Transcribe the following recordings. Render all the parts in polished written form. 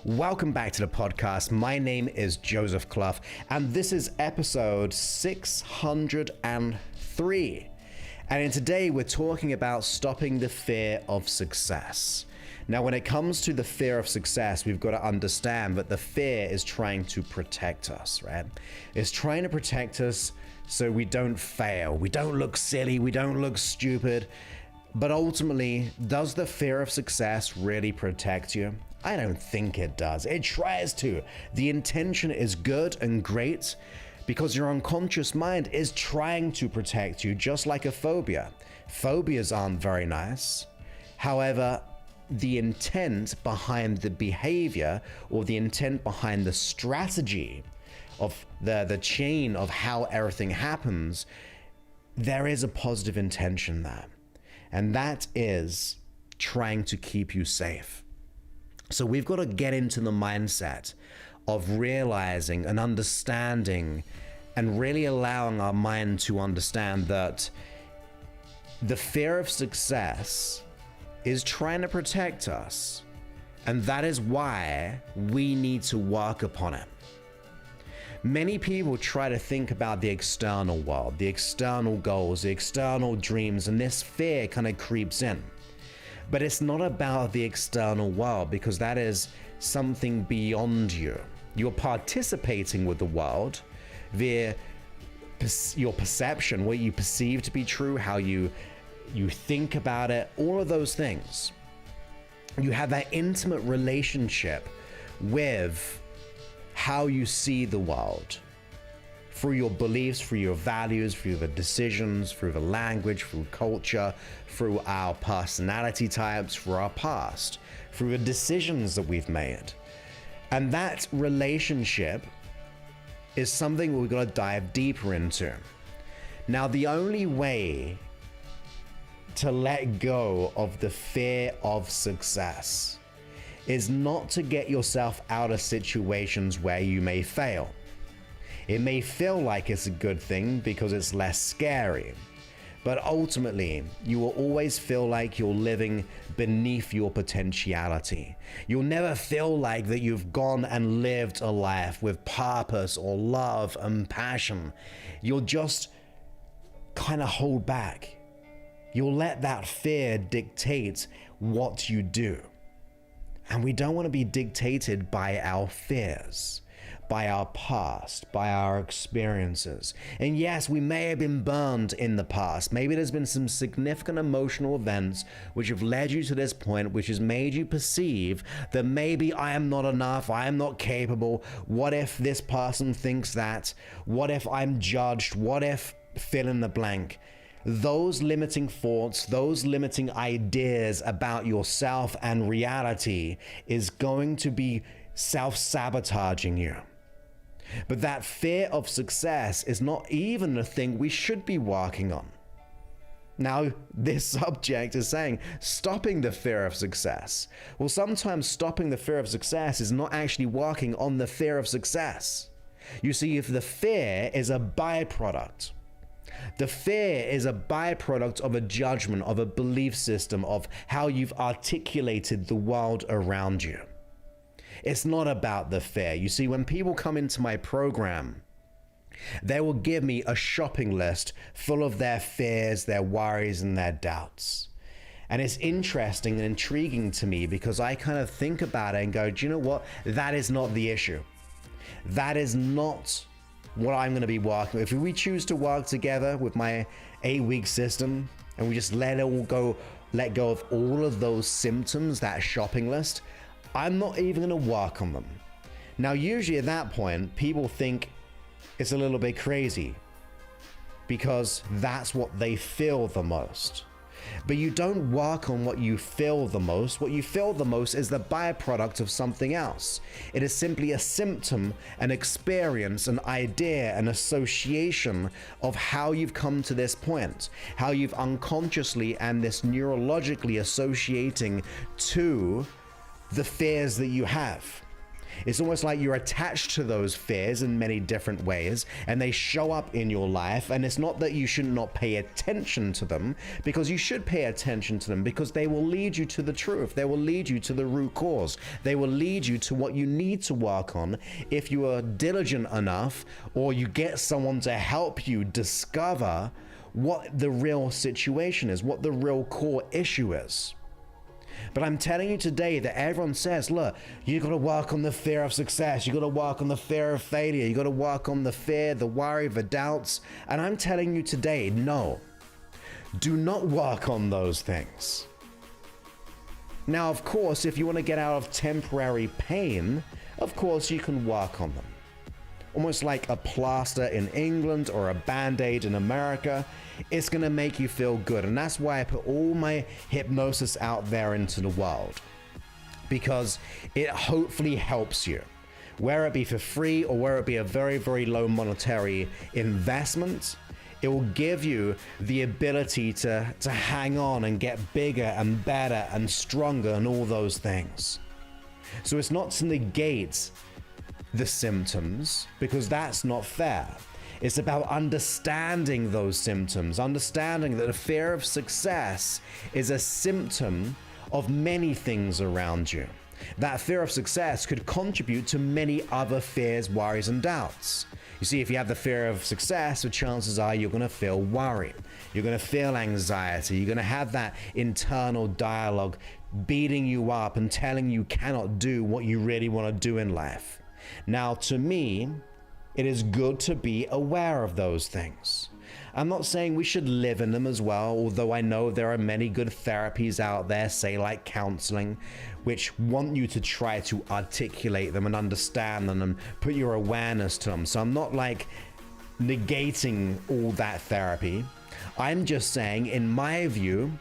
Welcome back to the podcast. My name is Joseph Clough, and this is episode 603. And today we're talking about stopping the fear of success. Now, when it comes to the fear of success, we've got to understand that the fear is trying to protect us, right? It's trying to protect us so we don't fail, we don't look silly, we don't look stupid. But ultimately, does the fear of success really protect you? I don't think it does. It tries to. The intention is good and great because your unconscious mind is trying to protect you, just like a phobia. Phobias aren't very nice. However, the intent behind the behavior or the intent behind the strategy of the chain of how everything happens, there is a positive intention there. And that is trying to keep you safe. So we've got to get into the mindset of realizing and understanding and really allowing our mind to understand that the fear of success is trying to protect us. And that is why we need to work upon it. Many people try to think about the external world, the external goals, the external dreams, and this fear kind of creeps in. But it's not about the external world because that is something beyond you. You're participating with the world via your perception, what you perceive to be true, how you think about it, all of those things. You have that intimate relationship with how you see the world through your beliefs, through your values, through the decisions, through the language, through culture, through our personality types, through our past, through the decisions that we've made. And that relationship is something we've got to dive deeper into. Now, the only way to let go of the fear of success is not to get yourself out of situations where you may fail. It may feel like it's a good thing because it's less scary, but ultimately, you will always feel like you're living beneath your potentiality. You'll never feel like that you've gone and lived a life with purpose or love and passion. You'll just kind of hold back. You'll let that fear dictate what you do. And we don't want to be dictated by our fears, by our past, by our experiences. And yes, we may have been burned in the past. Maybe there's been some significant emotional events which have led you to this point, which has made you perceive that maybe I am not enough, I am not capable. What if this person thinks that? What if I'm judged? What if fill in the blank? Those limiting thoughts, those limiting ideas about yourself and reality is going to be self-sabotaging you. But that fear of success is not even the thing we should be working on. Now, this subject is saying stopping the fear of success. Well, sometimes stopping the fear of success is not actually working on the fear of success. You see, if the fear is a byproduct, the fear is a byproduct of a judgment, of a belief system, of how you've articulated the world around you. It's not about the fear. You see, when people come into my program, they will give me a shopping list full of their fears, their worries, and their doubts. And it's interesting and intriguing to me because I kind of think about it and go, do you know what? That is not the issue. That is not what I'm going to be working with. If we choose to work together with my 8-week system and we just let go of all of those symptoms, that shopping list, I'm not even going to work on them. Now, usually at that point, people think it's a little bit crazy because that's what they feel the most. But you don't work on what you feel the most. What you feel the most is the byproduct of something else. It is simply a symptom, an experience, an idea, an association of how you've come to this point, how you've unconsciously and this neurologically associating to the fears that you have. It's almost like you're attached to those fears in many different ways, and they show up in your life. And it's not that you should not pay attention to them, because you should pay attention to them, because they will lead you to the truth. They will lead you to the root cause. They will lead you to what you need to work on if you are diligent enough, or you get someone to help you discover what the real situation is, what the real core issue is. But I'm telling you today that everyone says, look, you got to work on the fear of success. You got to work on the fear of failure. You got to work on the fear, the worry, the doubts. And I'm telling you today, no, do not work on those things. Now, of course, if you want to get out of temporary pain, of course, you can work on them. Almost like a plaster in England or a Band-Aid in America, it's going to make you feel good. And that's why I put all my hypnosis out there into the world, because it hopefully helps you, whether it be for free or whether it be a very, very low monetary investment. It will give you the ability to hang on and get bigger and better and stronger and all those things. So it's not to negate the symptoms, because that's not fair. It's about understanding those symptoms, understanding that the fear of success is a symptom of many things around you. That fear of success could contribute to many other fears, worries, and doubts. You see, if you have the fear of success, the chances are you're going to feel worry. You're going to feel anxiety. You're going to have that internal dialogue beating you up and telling you cannot do what you really want to do in life. Now, to me, it is good to be aware of those things. I'm not saying we should live in them as well, although I know there are many good therapies out there, say like counseling, which want you to try to articulate them and understand them and put your awareness to them. So I'm not like negating all that therapy. I'm just saying, in my view,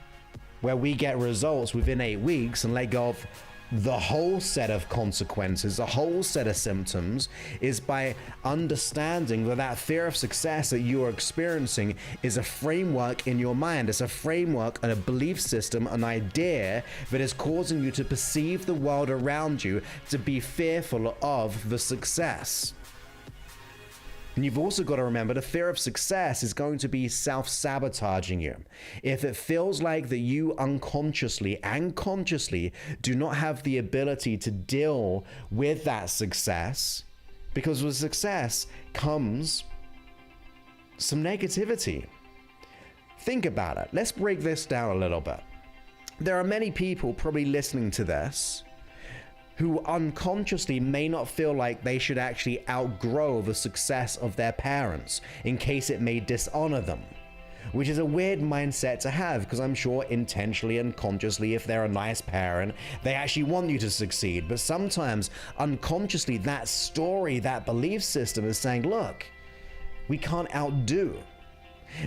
where we get results within 8 weeks and let go of the whole set of consequences, the whole set of symptoms, is by understanding that that fear of success that you're experiencing is a framework in your mind. It's a framework and a belief system, an idea that is causing you to perceive the world around you to be fearful of the success. And you've also got to remember, the fear of success is going to be self-sabotaging you. If it feels like that you unconsciously and consciously do not have the ability to deal with that success, because with success comes some negativity. Think about it. Let's break this down a little bit. There are many people probably listening to this who unconsciously may not feel like they should actually outgrow the success of their parents in case it may dishonor them, which is a weird mindset to have, because I'm sure intentionally and consciously, if they're a nice parent, they actually want you to succeed. But sometimes unconsciously, that story, that belief system is saying, look, we can't outdo.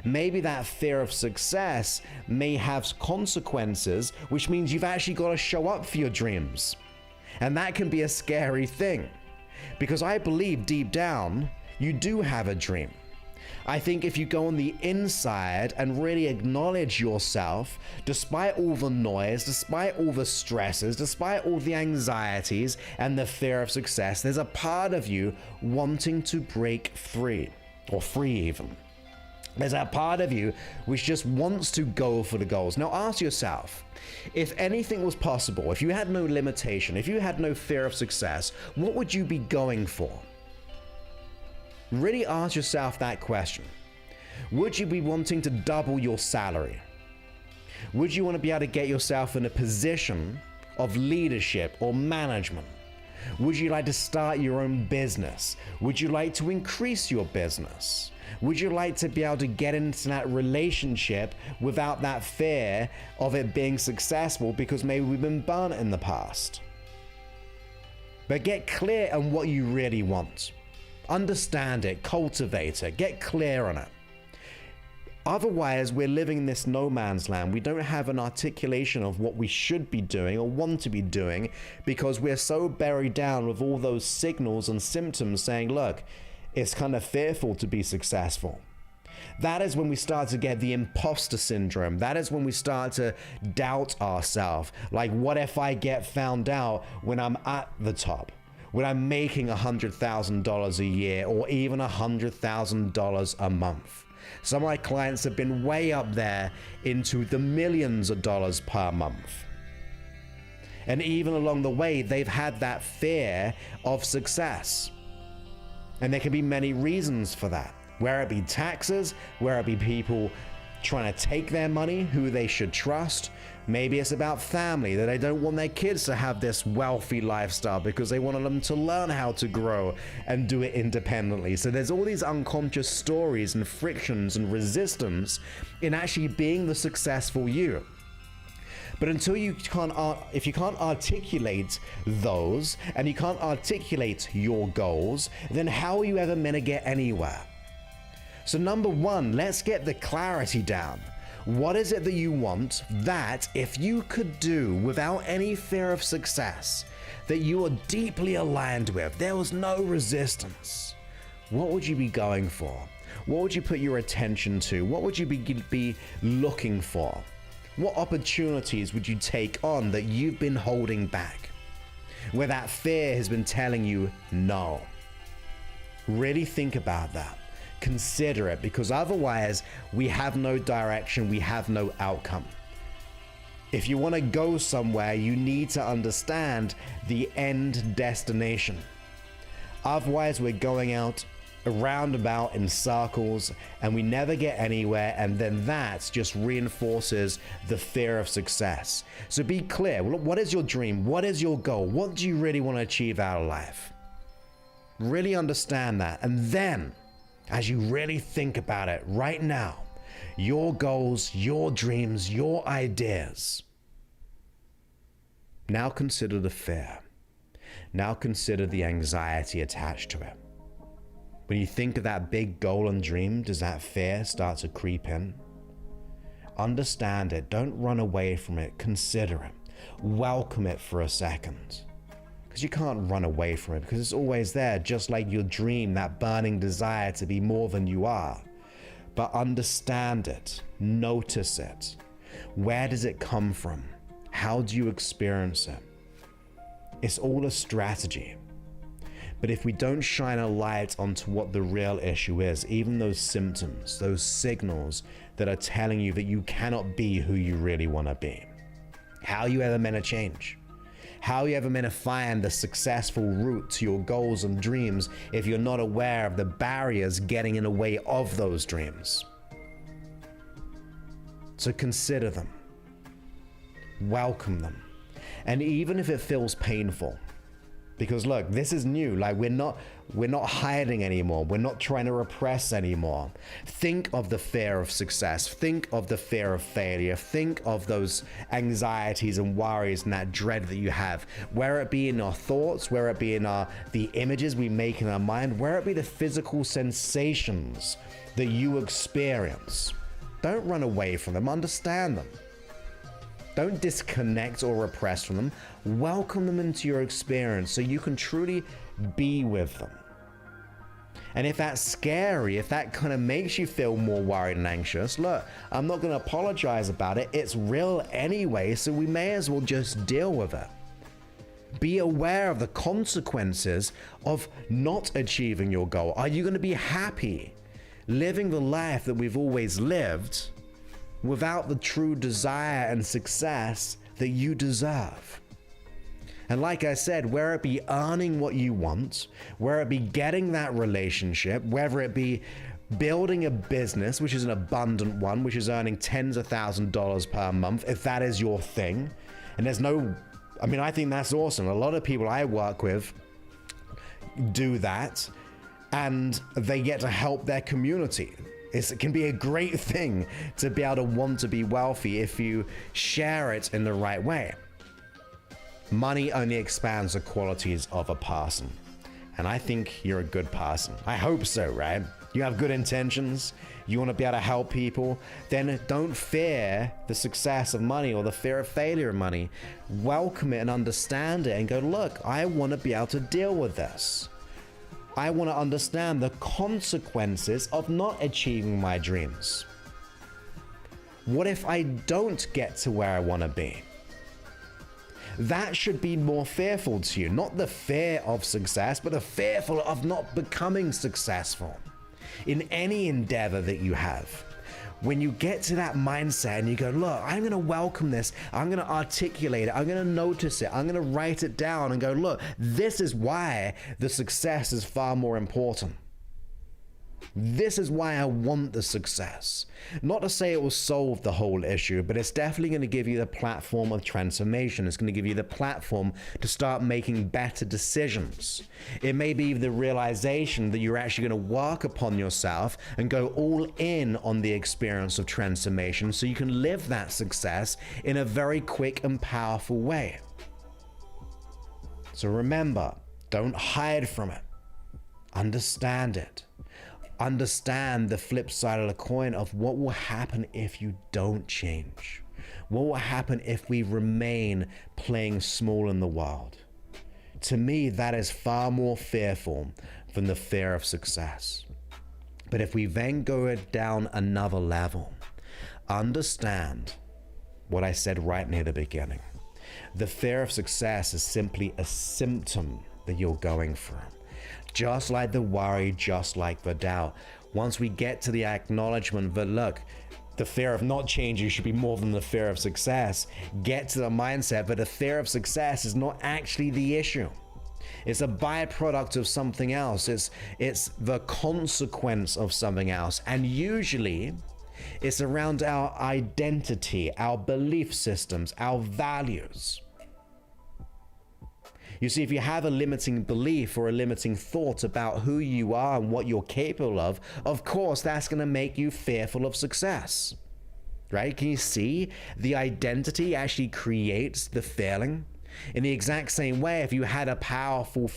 Maybe that fear of success may have consequences, which means you've actually got to show up for your dreams. And that can be a scary thing, because I believe deep down, you do have a dream. I think if you go on the inside and really acknowledge yourself, despite all the noise, despite all the stresses, despite all the anxieties and the fear of success, there's a part of you wanting to break free, or free even. There's a part of you which just wants to go for the goals. Now ask yourself, if anything was possible, if you had no limitation, if you had no fear of success, what would you be going for? Really ask yourself that question. Would you be wanting to double your salary? Would you want to be able to get yourself in a position of leadership or management? Would you like to start your own business? Would you like to increase your business? Would you like to be able to get into that relationship without that fear of it being successful because maybe we've been burnt in the past? But get clear on what you really want. Understand it, cultivate it, get clear on it. Otherwise, we're living in this no man's land. We don't have an articulation of what we should be doing or want to be doing, because we're so buried down with all those signals and symptoms saying, look, it's kind of fearful to be successful. That is when we start to get the imposter syndrome. That is when we start to doubt ourselves. Like, what if I get found out when I'm at the top? when I'm making $100,000 a year or even $100,000 a month? Some of my clients have been way up there into the millions of dollars per month. And even along the way, they've had that fear of success. And there can be many reasons for that. Where it be taxes, where it be people trying to take their money, who they should trust. Maybe it's about family, that they don't want their kids to have this wealthy lifestyle because they want them to learn how to grow and do it independently. So there's all these unconscious stories and frictions and resistance in actually being the successful you. But until if you can't articulate those and you can't articulate your goals, then how are you ever meant to get anywhere? So number one, let's get the clarity down. What is it that you want that, if you could do without any fear of success, that you are deeply aligned with, there was no resistance? What would you be going for? What would you put your attention to? What would you be looking for? What opportunities would you take on that you've been holding back, where that fear has been telling you no? Really think about that. Consider it, because otherwise we have no direction, we have no outcome. If you want to go somewhere, you need to understand the end destination. Otherwise, we're going out around about in circles and we never get anywhere, and then that just reinforces the fear of success. So be clear. What is your dream? What is your goal? What do you really want to achieve out of life? Really understand that. And then, as you really think about it right now, your goals, your dreams, your ideas, now consider the fear. Now consider the anxiety attached to it. When you think of that big goal and dream, does that fear start to creep in? Understand it. Don't run away from it. Consider it. Welcome it for a second. Because you can't run away from it, because it's always there, just like your dream, that burning desire to be more than you are. But understand it. Notice it. Where does it come from? How do you experience it? It's all a strategy. But if we don't shine a light onto what the real issue is, even those symptoms, those signals that are telling you that you cannot be who you really want to be, how are you ever meant to change? How are you ever meant to find the successful route to your goals and dreams if you're not aware of the barriers getting in the way of those dreams? So consider them. Welcome them. And even if it feels painful, because look, this is new. Like we're not hiding anymore. We're not trying to repress anymore. Think of the fear of success. Think of the fear of failure. Think of those anxieties and worries and that dread that you have, where it be in our thoughts, where it be in the images we make in our mind, where it be the physical sensations that you experience. Don't run away from them. Understand them. Don't disconnect or repress from them. Welcome them into your experience so you can truly be with them. And if that's scary, if that kind of makes you feel more worried and anxious, look, I'm not going to apologize about it. It's real anyway, so we may as well just deal with it. Be aware of the consequences of not achieving your goal. Are you going to be happy living the life that we've always lived without the true desire and success that you deserve? And like I said, where it be earning what you want, where it be getting that relationship, whether it be building a business, which is an abundant one, which is earning tens of thousands of dollars per month, if that is your thing. And I think that's awesome. A lot of people I work with do that, and they get to help their community. It can be a great thing to be able to want to be wealthy if you share it in the right way. Money only expands the qualities of a person. And I think you're a good person. I hope so, right? You have good intentions. You want to be able to help people. Then don't fear the success of money or the fear of failure of money. Welcome it and understand it and go, look, I want to be able to deal with this. I want to understand the consequences of not achieving my dreams. What if I don't get to where I want to be? That should be more fearful to you. Not the fear of success, but the fearful of not becoming successful in any endeavor that you have. When you get to that mindset and you go, look, I'm going to welcome this. I'm going to articulate it. I'm going to notice it. I'm going to write it down and go, look, this is why the success is far more important. This is why I want the success. Not to say it will solve the whole issue, but it's definitely going to give you the platform of transformation. It's going to give you the platform to start making better decisions. It may be the realization that you're actually going to work upon yourself and go all in on the experience of transformation so you can live that success in a very quick and powerful way. So remember, don't hide from it. Understand it. Understand the flip side of the coin of what will happen if you don't change. What will happen if we remain playing small in the world? To me, that is far more fearful than the fear of success. But if we then go down another level, understand what I said right near the beginning. The fear of success is simply a symptom that you're going through. Just like the worry, just like the doubt. Once we get to the acknowledgement that, look, the fear of not changing should be more than the fear of success, get to the mindset that the fear of success is not actually the issue. It's a byproduct of something else. It's the consequence of something else. And usually, it's around our identity, our belief systems, our values. You see, if you have a limiting belief or a limiting thought about who you are and what you're capable of course, that's going to make you fearful of success, right? Can you see the identity actually creates the feeling? In the exact same way, if you had a powerful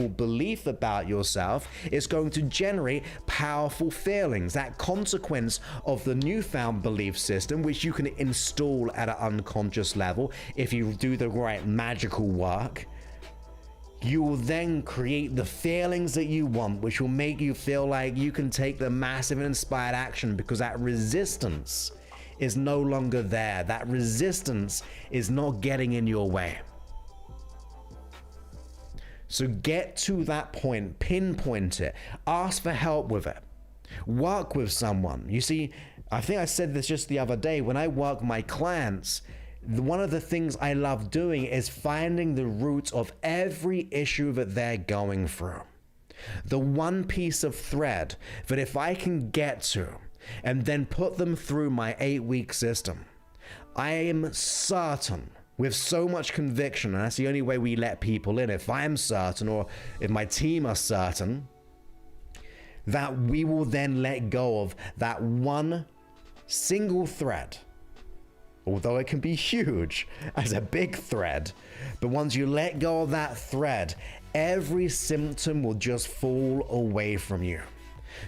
belief about yourself, it's going to generate powerful feelings. That consequence of the newfound belief system, which you can install at an unconscious level if you do the right magical work, you will then create the feelings that you want, which will make you feel like you can take the massive and inspired action because that resistance is no longer there. That resistance is not getting in your way. So get to that point, pinpoint it, ask for help with it, work with someone. You see, I think I said this just the other day, when I work with my clients, one of the things I love doing is finding the root of every issue that they're going through. The one piece of thread that if I can get to and then put them through my 8-week system, I am certain, with so much conviction, and that's the only way we let people in, if I'm certain or if my team are certain, that we will then let go of that one single thread. Although it can be huge as a big thread, but once you let go of that thread, every symptom will just fall away from you.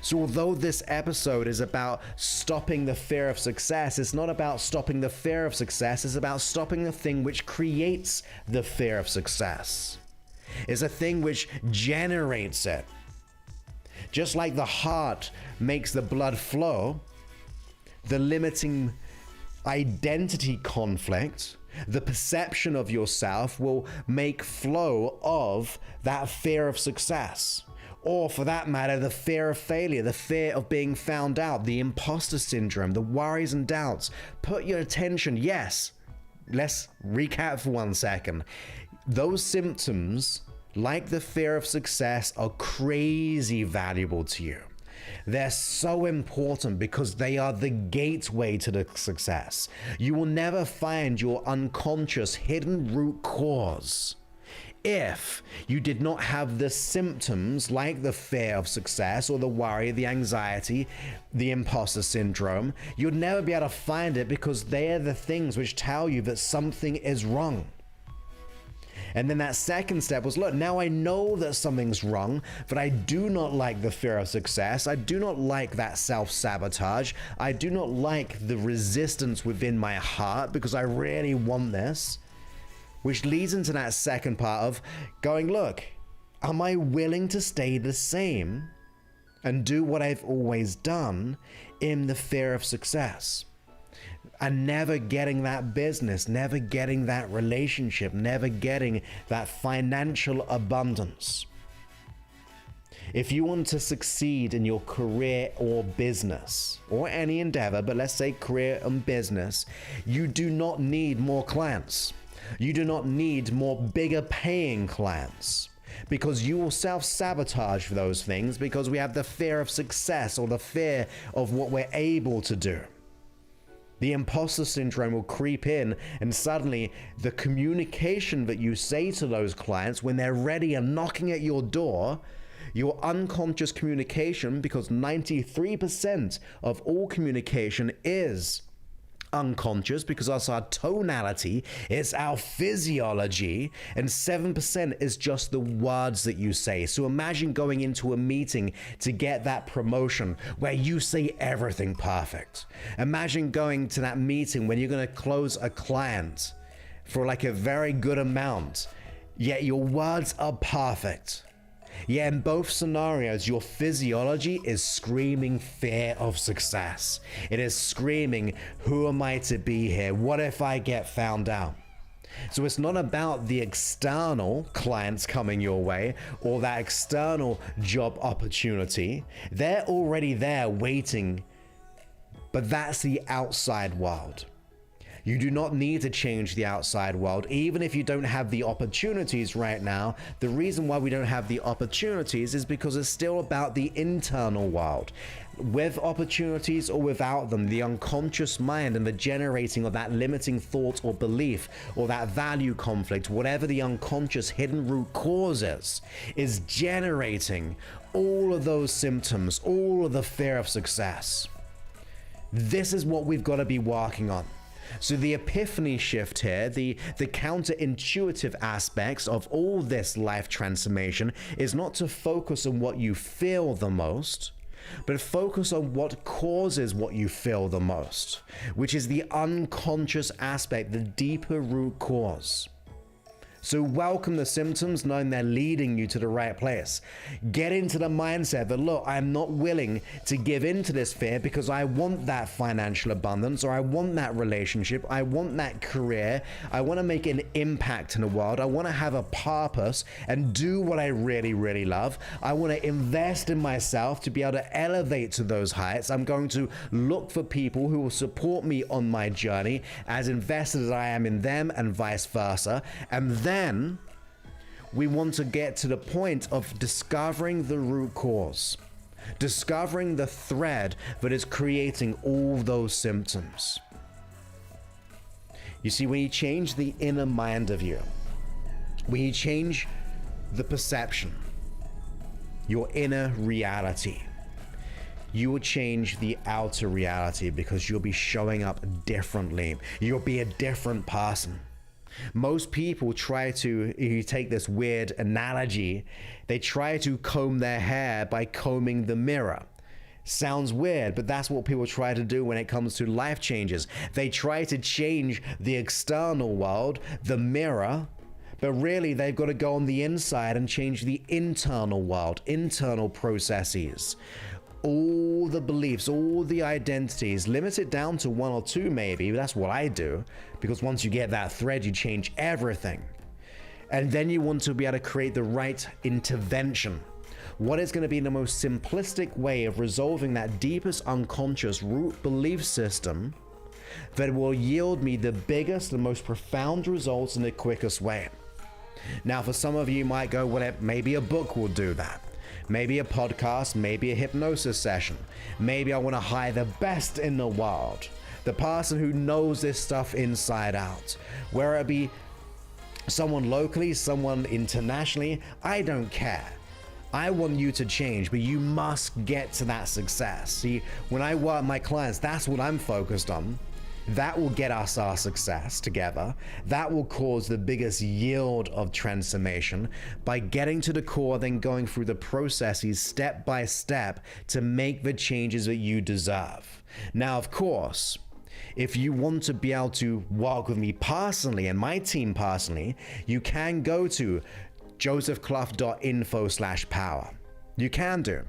So although this episode is about stopping the fear of success, it's not about stopping the fear of success, it's about stopping the thing which creates the fear of success. It's a thing which generates it. Just like the heart makes the blood flow, the limiting identity conflict, the perception of yourself will make flow of that fear of success. Or for that matter, the fear of failure, the fear of being found out, the imposter syndrome, the worries and doubts. Put your attention, yes, let's recap for 1 second. Those symptoms, like the fear of success, are crazy valuable to you. They're so important because they are the gateway to the success. You will never find your unconscious hidden root cause if you did not have the symptoms like the fear of success or the worry, the anxiety, the imposter syndrome. You'd never be able to find it because they are the things which tell you that something is wrong. And then that second step was, look, now I know that something's wrong, but I do not like the fear of success. I do not like that self-sabotage. I do not like the resistance within my heart because I really want this. Which leads into that second part of going, look, am I willing to stay the same and do what I've always done in the fear of success? and never getting that business, never getting that relationship, never getting that financial abundance. If you want to succeed in your career or business, or any endeavor, but let's say career and business, you do not need more clients. You do not need more bigger paying clients, because you will self-sabotage for those things, because we have the fear of success or the fear of what we're able to do. The imposter syndrome will creep in, and suddenly the communication that you say to those clients when they're ready and knocking at your door, your unconscious communication, because 93% of all communication is unconscious, because that's our tonality, it's our physiology, and 7% is just the words that you say. So imagine going into a meeting to get that promotion where you say everything perfect. Imagine going to that meeting when you're going to close a client for like a very good amount, yet your words are perfect. Yeah, in both scenarios, your physiology is screaming fear of success. It is screaming, who am I to be here? What if I get found out? So it's not about the external clients coming your way or that external job opportunity. They're already there waiting, but that's the outside world. You do not need to change the outside world, even if you don't have the opportunities right now. The reason why we don't have the opportunities is because it's still about the internal world. With opportunities or without them, the unconscious mind and the generating of that limiting thought or belief or that value conflict, whatever the unconscious hidden root cause is generating all of those symptoms, all of the fear of success. This is what we've got to be working on. So the epiphany shift here, the counterintuitive aspects of all this life transformation is not to focus on what you feel the most, but focus on what causes what you feel the most, which is the unconscious aspect, the deeper root cause. So welcome the symptoms, knowing they're leading you to the right place. Get into the mindset that, look, I'm not willing to give in to this fear because I want that financial abundance, or I want that relationship, I want that career, I want to make an impact in the world, I want to have a purpose and do what I really, really love. I want to invest in myself to be able to elevate to those heights. I'm going to look for people who will support me on my journey, as invested as I am in them, and vice versa. And then we want to get to the point of discovering the root cause, discovering the thread that is creating all those symptoms. You see, when you change the inner mind of you, when you change the perception, your inner reality, you will change the outer reality, because you'll be showing up differently. You'll be a different person. Most people try to, if you take this weird analogy, they try to comb their hair by combing the mirror. Sounds weird, but that's what people try to do when it comes to life changes. They try to change the external world, the mirror, but really they've got to go on the inside and change the internal world, internal processes. All the beliefs, all the identities, limit it down to one or two maybe. That's what I do, because once you get that thread, you change everything. And then you want to be able to create the right intervention. What is going to be the most simplistic way of resolving that deepest unconscious root belief system that will yield me the biggest and most profound results in the quickest way? Now, for some of you might go, well, maybe a book will do that. Maybe a podcast, maybe a hypnosis session. Maybe I want to hire the best in the world, the person who knows this stuff inside out. Whether it be someone locally, someone internationally, I don't care. I want you to change, but you must get to that success. See, when I work with my clients, that's what I'm focused on. That will get us our success together. That will cause the biggest yield of transformation by getting to the core, then going through the processes step by step to make the changes that you deserve. Now, of course, if you want to be able to work with me personally and my team personally, you can go to josephclough.info/power. You can do.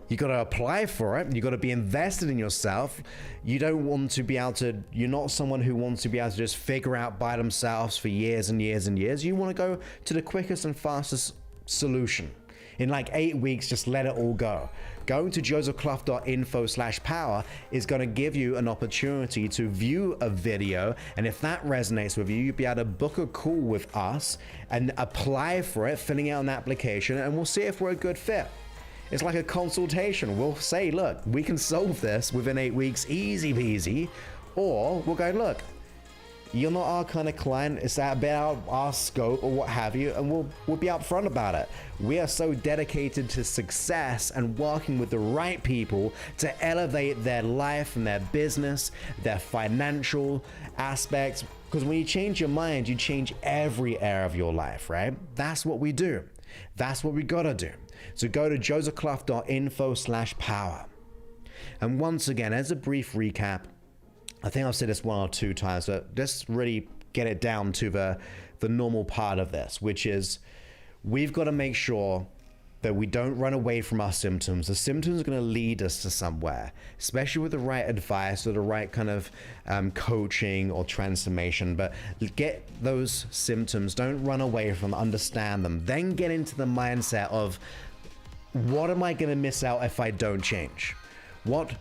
You got to apply for it. You got to be invested in yourself. You don't want to be able to, you're not someone who wants to be able to just figure out by themselves for years and years and years. You want to go to the quickest and fastest solution. In like 8 weeks, just let it all go. Going to josephclough.info/power is going to give you an opportunity to view a video. And if that resonates with you, you'll be able to book a call with us and apply for it, filling out an application, and we'll see if we're a good fit. It's like a consultation. We'll say, look, we can solve this within 8 weeks, easy peasy. Or we'll go, look, you're not our kind of client. It's a bit out of our scope or what have you. And we'll be upfront about it. We are so dedicated to success and working with the right people to elevate their life and their business, their financial aspects. Because when you change your mind, you change every area of your life, right? That's what we do. That's what we gotta do. So go to josephclough.info/power. And once again, as a brief recap, I think I've said this 1 or 2 times, but just really get it down to the normal part of this, which is we've got to make sure that we don't run away from our symptoms. The symptoms are going to lead us to somewhere, especially with the right advice or the right kind of coaching or transformation. But get those symptoms, don't run away from them, understand them. Then get into the mindset of, what am I going to miss out if I don't change? What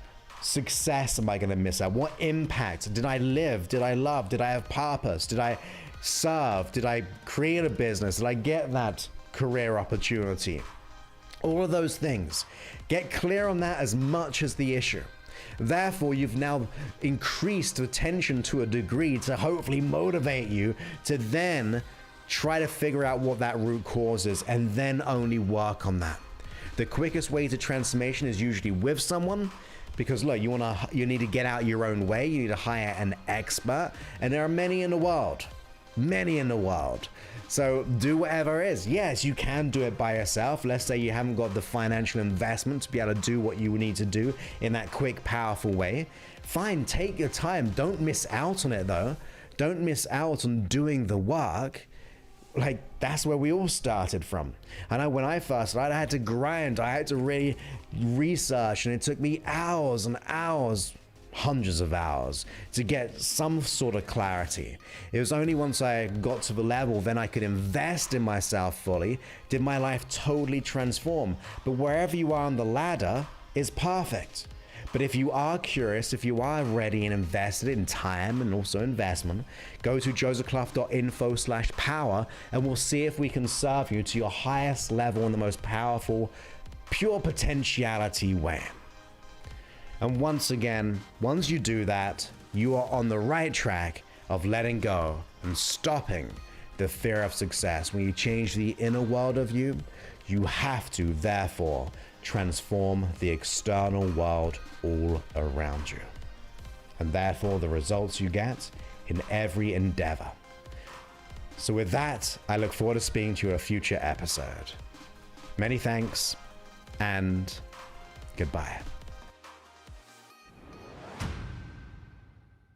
success am I going to miss out? What impact? Did I live? Did I love? Did I have purpose? Did I serve? Did I create a business? Did I get that career opportunity? All of those things. Get clear on that as much as the issue. Therefore, you've now increased attention to a degree to hopefully motivate you to then try to figure out what that root cause is and then only work on that. The quickest way to transformation is usually with someone, because look, you need to get out your own way. You need to hire an expert, and there are many in the world. So do whatever it is. Yes, you can do it by yourself. Let's say you haven't got the financial investment to be able to do what you need to do in that quick, powerful way. Fine, take your time. Don't miss out on it though. Don't miss out on doing the work. Like, that's where we all started from. I know when I first started, I had to grind. I had to really research, and it took me hours and hours, hundreds of hours, to get some sort of clarity. It was only once I got to the level, then I could invest in myself fully, did my life totally transform. But wherever you are on the ladder is perfect. But if you are curious, if you are ready and invested in time and also investment, go to josephclough.info/power, and we'll see if we can serve you to your highest level in the most powerful, pure potentiality way. And once again, once you do that, you are on the right track of letting go and stopping the fear of success. When you change the inner world of you, you have to therefore transform the external world all around you. And therefore the results you get in every endeavor. So with that, I look forward to speaking to you in a future episode. Many thanks and goodbye.